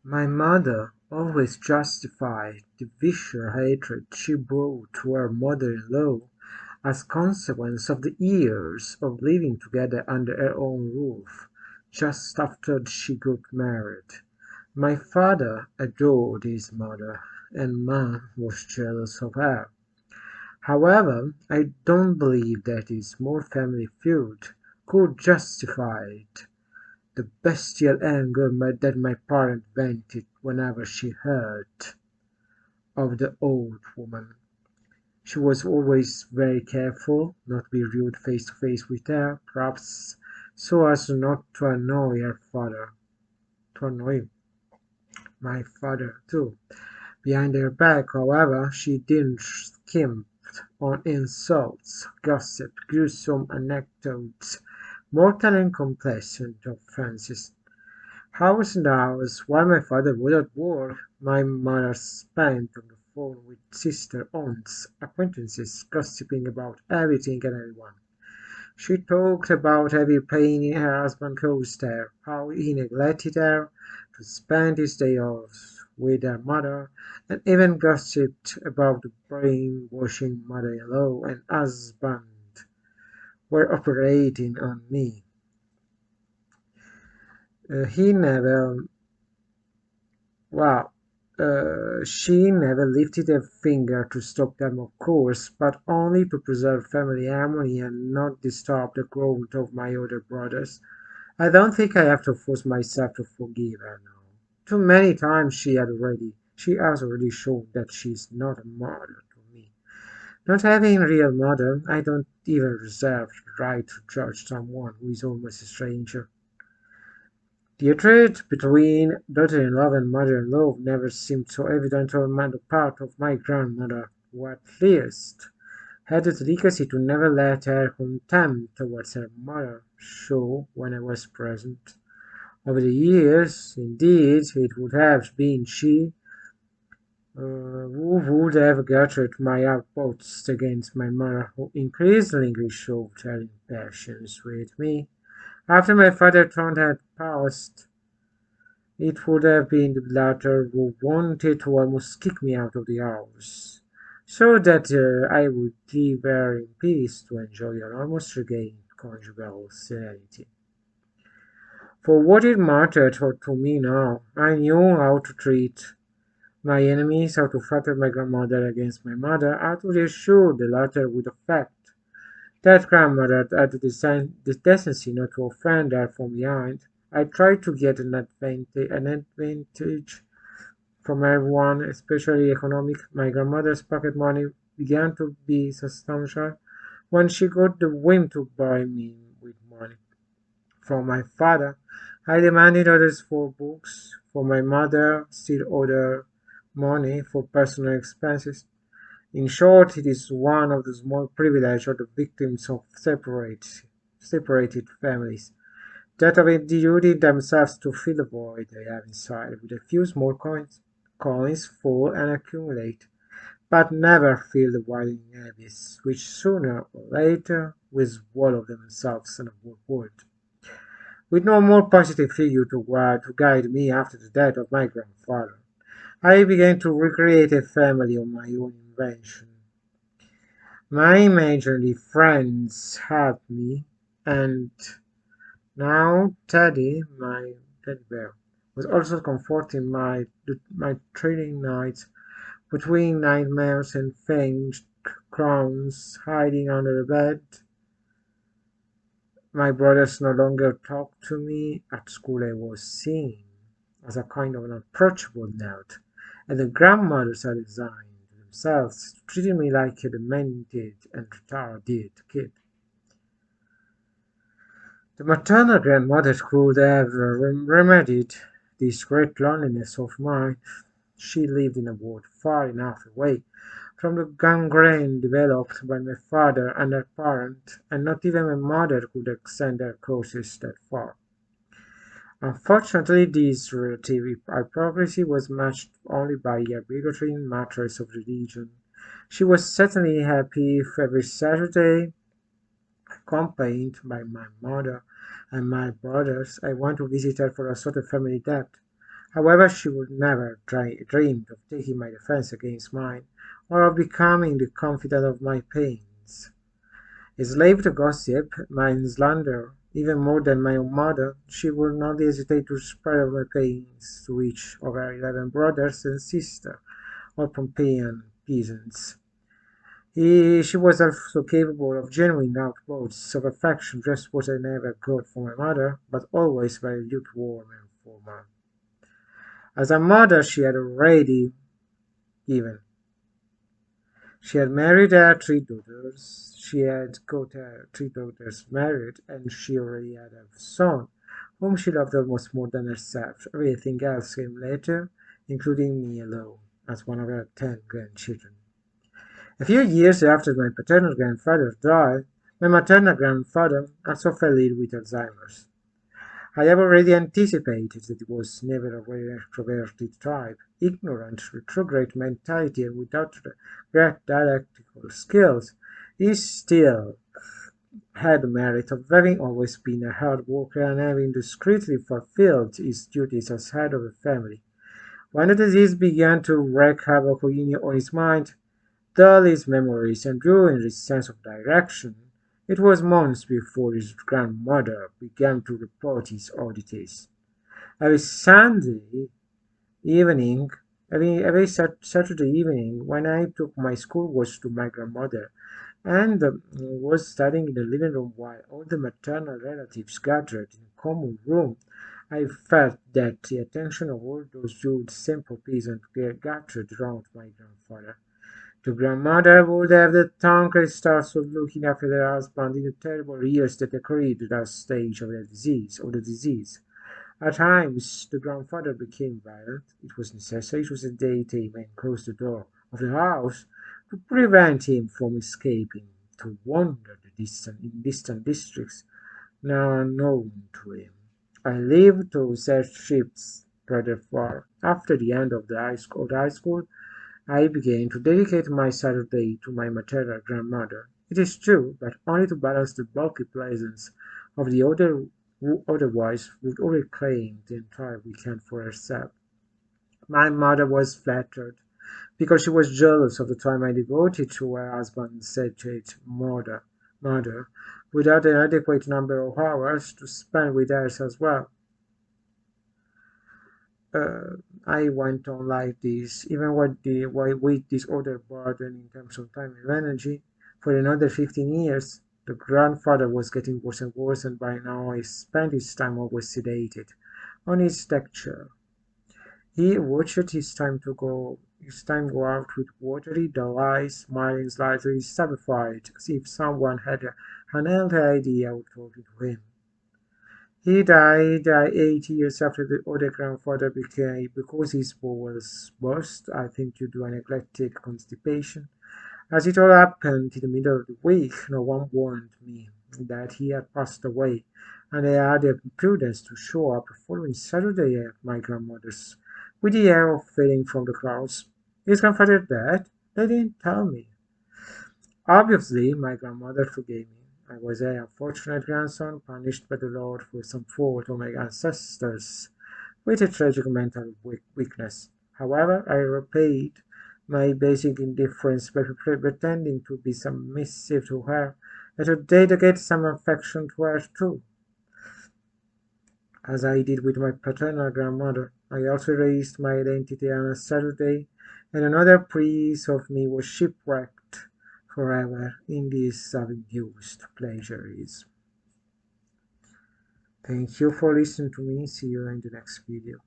My mother always justified the vicious hatred she brought to her mother-in-law as consequence of the years of living together under her own roof, just after she got married. My father adored his mother, and Ma was jealous of her. However, I don't believe that his small family feud could justify it. The bestial anger that my parent vented whenever she heard of the old woman. She was always very careful not to be rude face to face with her, perhaps so as not to annoy her father, to annoy my father too. Behind her back, however, she didn't skimp on insults, gossip, gruesome anecdotes, mortal and complacent offences. Hours and hours, while my father was at work, my mother spent on the phone with sister, aunts, acquaintances, gossiping about everything and everyone. She talked about every pain her husband caused her, how he neglected her to spend his day off with her mother, and even gossiped about the brainwashing mother-in-law and husband were operating on me. He never Well, she never lifted a finger to stop them, of course, but only to preserve family harmony and not disturb the growth of my other brothers. I don't think I have to force myself to forgive her now. Too many times she has already shown that she's not a mother to me. Not having a real mother, I don't even reserve the right to judge someone who is almost a stranger. The hatred between daughter-in-law and mother-in-law never seemed so evident on the part of my grandmother, who at least had the delicacy to never let her contempt towards her mother show when I was present. Over the years, indeed, it would have been she who would have gathered my outbursts against my mother, who increasingly showed her impatience with me. After my father turned had passed, it would have been the latter who wanted to almost kick me out of the house, so that I would leave her in peace to enjoy her almost regained conjugal serenity. For what it mattered to me now, I knew how to treat my enemies, how to flatter my grandmother against my mother, how to reassure the latter with the fact that grandmother had the decency not to offend her from behind. I tried to get an advantage from everyone, especially economic. My grandmother's pocket money began to be substantial when she got the whim to buy me with money. From my father, I demanded orders for books. For my mother, still ordered money for personal expenses. In short, it is one of the small privileges of the victims of separated families, that of enduring themselves to fill the void they have inside with a few small coins. Coins fall and accumulate, but never fill the widening abyss, which sooner or later will swallow themselves in a world. With no more positive figure to guide me after the death of my grandfather, I began to recreate a family of my own invention. My imaginary friends helped me, and now Teddy, my teddy bear, was also comforting my training nights between nightmares and faint crowns hiding under the bed. My brothers no longer talked to me. At school I was seen as a kind of an approachable nerd, and the grandmothers had resigned themselves to treating me like a demented and retarded kid. The maternal grandmother could have remedied this great loneliness of mine. She lived in a world far enough away from the gangrene developed by my father and her parent, and not even my mother could extend her causes that far. Unfortunately, this relative hypocrisy was matched only by a bigotry in matters of religion. She was certainly happy if every Saturday, accompanied by my mother and my brothers, I went to visit her for a sort of family debt. However, she would never dreamed of taking my defense against mine, or of becoming the confidant of my pains. A slave to gossip, my slander, even more than my own mother, she would not hesitate to spread of my pains to each of her 11 brothers and sisters, all Pompeian peasants. She was also capable of genuine outbursts of affection, just what I never got from my mother, but always very lukewarm and formal. As a mother, she had already given. She had married her 3 daughters. She had got her 3 daughters married, and she already had a son, whom she loved almost more than herself. Everything else came later, including me alone, as one of her 10 grandchildren. A few years after my paternal grandfather died, my maternal grandfather also fell ill with Alzheimer's. I have already anticipated that he was never a very extroverted type, ignorant, retrograde mentality, and without great dialectical skills. He still had the merit of having always been a hard worker and having discreetly fulfilled his duties as head of the family. When the disease began to wreak havoc on his mind, dull his memories, and ruin his sense of direction, it was months before his grandmother began to report his oddities. Every Sunday evening, every Saturday evening, when I took my schoolwork to my grandmother and was studying in the living room while all the maternal relatives gathered in a common room, I felt that the attention of all those good, simple peasants gathered round my grandfather. The grandmother would have the tongue stars of looking after her husband in the terrible years that occurred at that stage of the disease. At times the grandfather became violent. It was necessary to sedate him and close the door of the house to prevent him from escaping to wander in distant districts now unknown to him. I lived to set ships rather far. After the end of the high school, I began to dedicate my Saturday to my maternal grandmother. It is true, but only to balance the bulky presence of the other who otherwise would only claim the entire weekend for herself. My mother was flattered, because she was jealous of the time I devoted to her husband's sacred mother, without an adequate number of hours to spend with hers as well. uh, I went on like this, even with this other burden in terms of time and energy, for another 15 years. The grandfather was getting worse and worse, and by now I spent his time always sedated on his deck chair. He watched his time go out with watery dull eyes, smiling slightly satisfied, as if someone had an healthy idea of talking to him. He died 8 years after the other grandfather became because his bowels burst, I think due to a neglected constipation. As it all happened in the middle of the week, no one warned me that he had passed away, and I had the prudence to show up the following Saturday at my grandmother's with the air of fading from the clouds. Is grandfather dead? They didn't tell me. Obviously, my grandmother forgave me. I was a unfortunate grandson, punished by the Lord for some fault of my ancestors, with a tragic mental weakness. However, I repaid my basic indifference by pretending to be submissive to her, and to dedicate some affection to her too, as I did with my paternal grandmother. I also raised my identity on a Saturday, and another piece of me was shipwrecked forever in this unused plagiarism. Thank you for listening to me. See you in the next video.